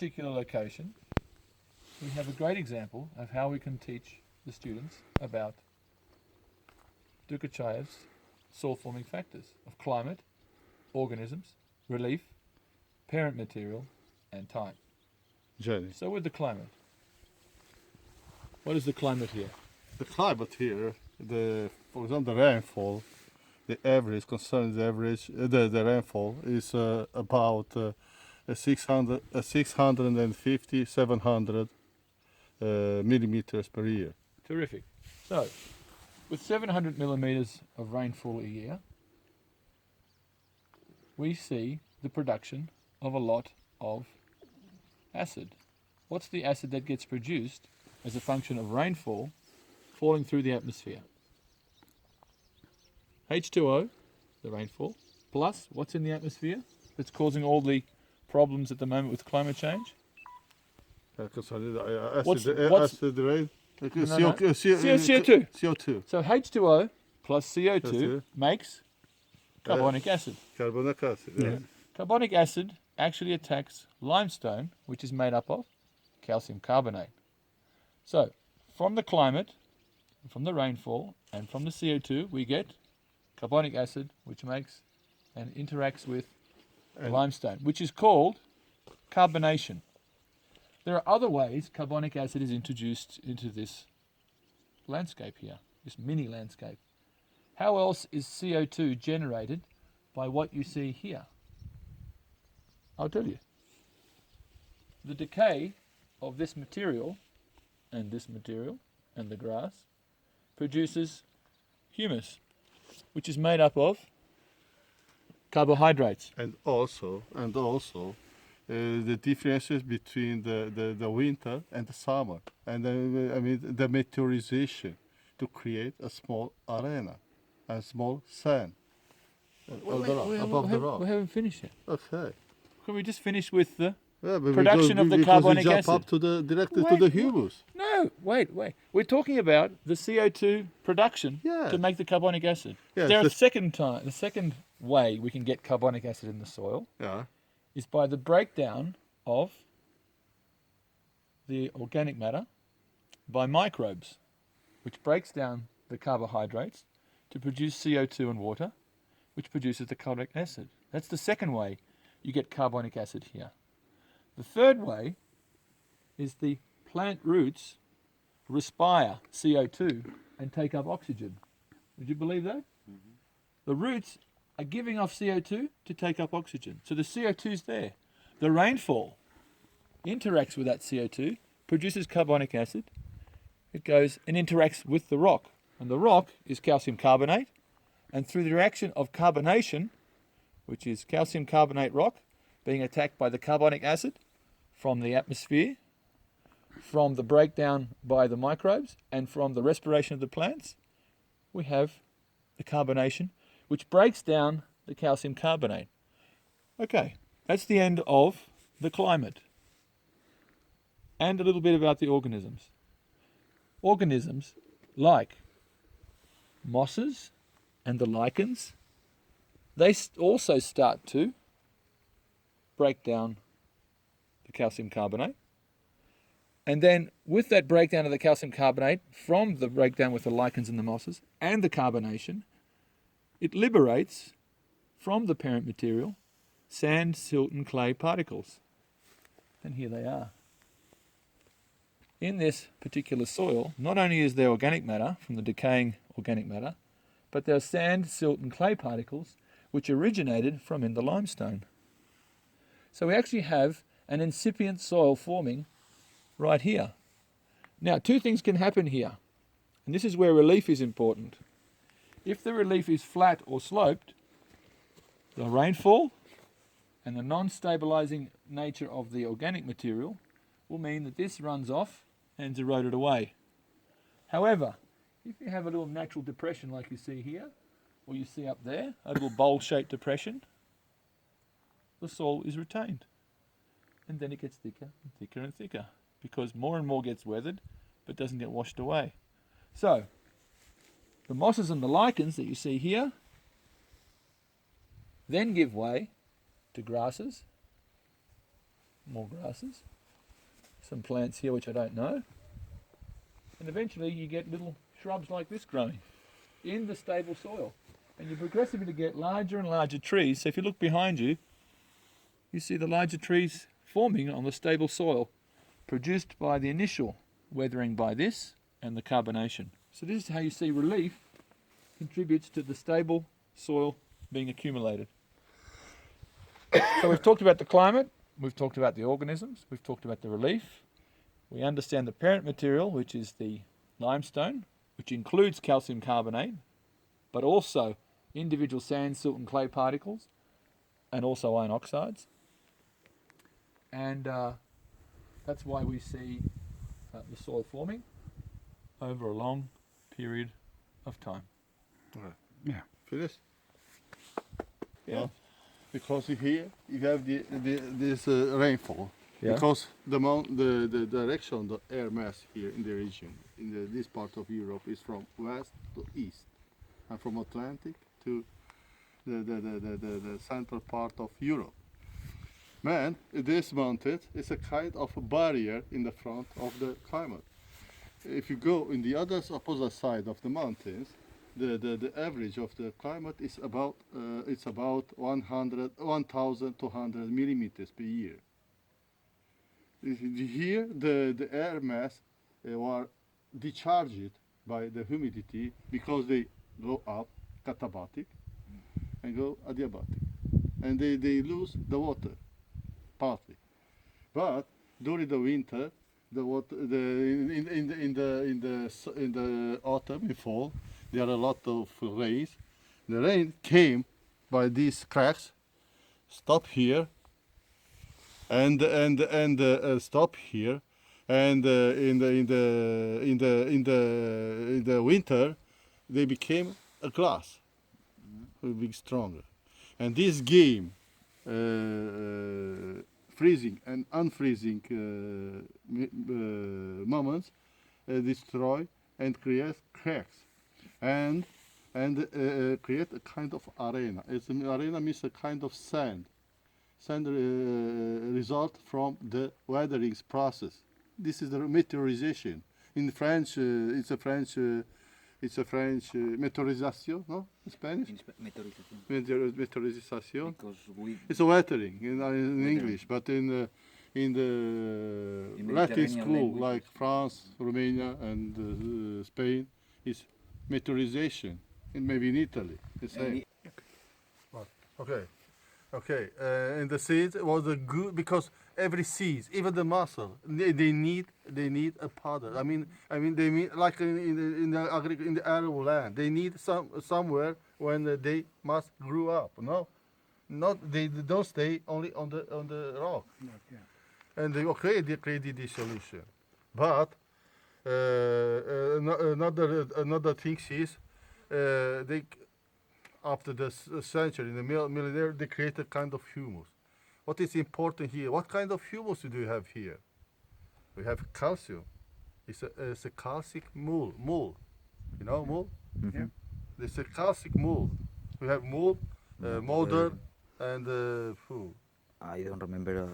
particular location, we have a great example of how we can teach the students about Dukachayev's soil-forming factors of climate, organisms, relief, parent material, and time. Jenny. So with the climate, what is the climate here? The climate here, for example, the rainfall, the average concerning the average, the rainfall is about 650, 700 millimeters per year. Terrific. So, with 700 millimeters of rainfall a year, we see the production of a lot of acid. What's the acid that gets produced as a function of rainfall falling through the atmosphere? H2O, the rainfall, plus what's in the atmosphere that's causing all the problems at the moment with climate change? Concerning the What's- acid rain, no. CO2. CO2. So H2O plus CO2 CO2. makes carbonic acid. Carbonic acid. Yeah. Carbonic acid actually attacks limestone, which is made up of calcium carbonate. So, from the climate, from the rainfall, and from the CO2, we get carbonic acid, which makes and interacts with limestone, which is called carbonation. There are other ways carbonic acid is introduced into this landscape here, this mini landscape. How else is CO2 generated by what you see here? I'll tell you. The decay of this material and the grass produces humus, which is made up of carbohydrates. And also, the differences between the winter and the summer, and the meteorization to create a small arena, a small sand above the rock. We haven't finished yet. Okay. Can we just finish with the Yeah, but production of the carbonic we jump acid? up to directly to Wait, the humus. No, wait. We're talking about the CO2 production Yeah. to make the carbonic acid. Yes, The that's- second way we can get carbonic acid in the soil Yeah. is by the breakdown of the organic matter by microbes, which breaks down the carbohydrates to produce CO2 and water, which produces the carbonic acid. That's the second way you get carbonic acid here. The third way is the plant roots respire CO2 and take up oxygen. Would you believe that? Mm-hmm. The roots are giving off CO2 to take up oxygen. So the CO2 is there. The rainfall interacts with that CO2, produces carbonic acid. It goes and interacts with the rock. And the rock is calcium carbonate. And through the reaction of carbonation, which is calcium carbonate rock being attacked by the carbonic acid from the atmosphere, from the breakdown by the microbes, and from the respiration of the plants, we have the carbonation, which breaks down the calcium carbonate. Okay, that's the end of the climate. And a little bit about the organisms. Organisms like mosses and the lichens, they also start to break down the calcium carbonate. And then with that breakdown of the calcium carbonate, from the breakdown with the lichens and the mosses and the carbonation, it liberates from the parent material sand, silt and clay particles. And here they are. In this particular soil, not only is there organic matter from the decaying organic matter, but there are sand, silt and clay particles which originated from in the limestone. So we actually have an incipient soil forming right here. Now, two things can happen here, and this is where relief is important. If the relief is flat or sloped, the rainfall and the non-stabilizing nature of the organic material will mean that this runs off and is eroded away. However, if you have a little natural depression like you see here, or you see up there, a little bowl-shaped depression, the soil is retained. And then it gets thicker and thicker and thicker, because more and more gets weathered, but doesn't get washed away. So, the mosses and the lichens that you see here then give way to grasses more grasses, some plants here which I don't know, and eventually you get little shrubs like this growing in the stable soil. And you progressively get larger and larger trees. So if you look behind you, you see the larger trees forming on the stable soil produced by the initial weathering by this and the carbonation. So this is how you see relief contributes to the stable soil being accumulated. So we've talked about the climate, we've talked about the organisms, we've talked about the relief. We understand the parent material, which is the limestone, which includes calcium carbonate, but also individual sand, silt and clay particles, and also iron oxides. And that's why we see the soil forming over a long period of time. Yeah. Finish? Yeah. No? Because here you have this rainfall. Yeah. Because the direction, the air mass here in the region, in this part of Europe, is from west to east, and from Atlantic to the central part of Europe. Man, this mountain is a kind of a barrier in the front of the climate. If you go in the other opposite side of the mountains, the average of the climate is about 1,200 millimeters per year. Here, the air mass are discharged by the humidity because they go up katabatic and go adiabatic, and they lose the water partly. But during the winter, the water, in the autumn and fall, there are a lot of rains. The rain came by these cracks, stop here, and stop here, and in the winter, they became a glass, big stronger, and this game. Freezing and unfreezing moments destroy and create cracks and create a kind of arena. An arena means a kind of sand. Sand result from the weathering process. This is the meteorization. In French, it's a French meteorization, no? In Spanish? Meteorization. Because we It's a weathering in English, but in the Latin Mediterranean school languages. like France, Romania, and Spain, is meteorization, and maybe in Italy. The same. Okay, okay. And the seeds was a good because every seed, even the mussel, they need a powder. I mean they mean like in the Arab land, they need somewhere when they must grow up. No, not they don't stay only on the rock. And they created this solution, but another thing is they. After the century, in the millennium, they create a kind of humus. What is important here? What kind of humus do we have here? We have calcium. It's a calcic mold. You know mold? Mhm. It's a calcic mold. We have mold, molder, and who? I don't remember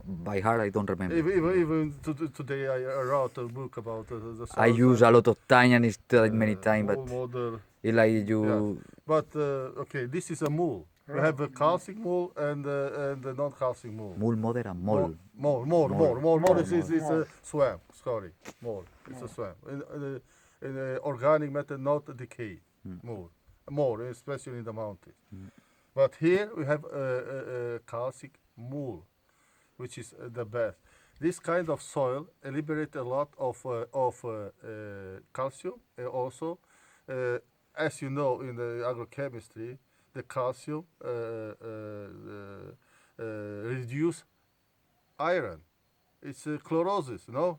by heart. I don't remember. Even today, I wrote a book about the. I use a lot of time and it's studied many times, but Molder. it's like you. But okay, this is a mole. We have a calcic mole and the non-calcic mole. Mul modera mol. More is a swamp. Sorry, more. It's a swamp. In the organic matter, not decay. More, especially in the mountains. But here we have a calcic mole, which is the best. This kind of soil liberates a lot of calcium. Also, as you know, in the agrochemistry, the calcium reduce iron. It's chlorosis, no?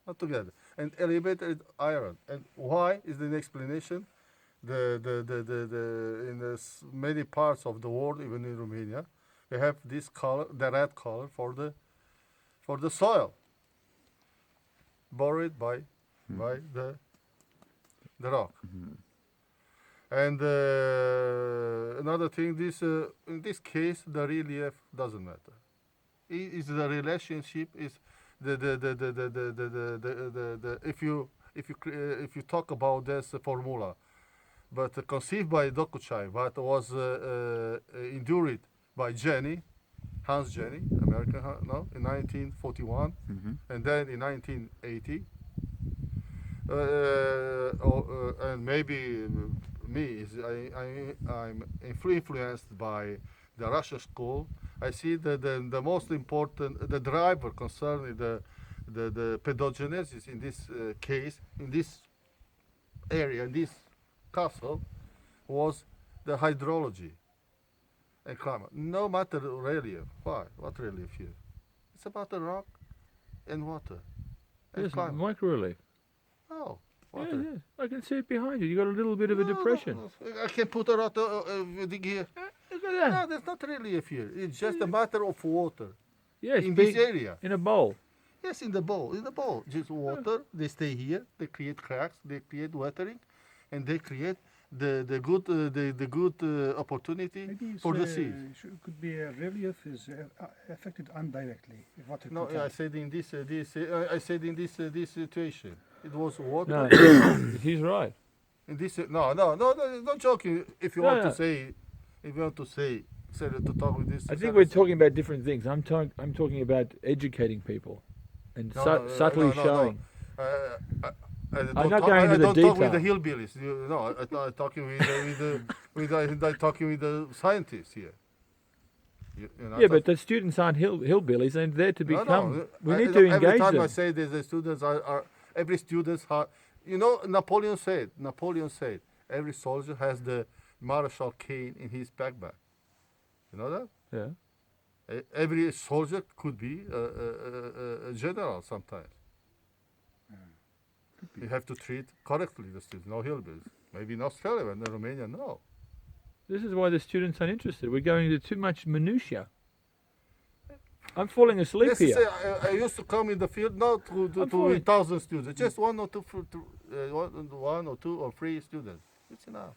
Not together. And elevated iron. And why is the explanation? In many parts of the world, even in Romania, we have this color, the red color for the soil, buried by the rock. And another thing, in this case, the relief doesn't matter. is the relationship is the if you talk about this formula, but conceived by Dokuchay, but was endured by Hans Jenny, American, in 1941, and then in 1980. And maybe I'm influenced by the Russian school. I see that the most important, the driver concerning the pedogenesis in this case, in this area, in this castle, was the hydrology and climate. No matter relief. Why? What relief here? It's about the rock and water and Yes, climate. micro-relief. Oh, Yeah, water. yeah. I can see it behind you. You got a little bit of a depression. I can put a lot dig here. Look at that. No, there's not relief here. It's just a matter of water Yes, in this area. in a bowl. Yes, in the bowl. In the bowl. Just water. They stay here. They create cracks. They create watering, and they create the good opportunity Maybe for the seeds. could be a relief is affected indirectly. Water No, I content. said in this situation, it was water. No, he's right. In this, no, not joking. If you No, want no. to say, to talk with this. I think we're talking about different things. I'm talking about educating people and subtly showing. I I'm not going into the don't talk with the detail. hillbillies. I'm talking with the scientists here. Yeah, but the students aren't hillbillies. They're there to become. We need to Every engage time them. I say this, the students are every students are. Napoleon said, every soldier has the Marshall cane in his backpack. You know that? Yeah. Every soldier could be a general sometimes. You have to treat correctly the students, no hillbillies. Maybe in Australia, but in Romania, no. This is why the students aren't interested. We're going into too much minutiae. I'm falling asleep Let's here. say I used to come in the field not to falling- 1,000 students, just one or two or three students. It's enough.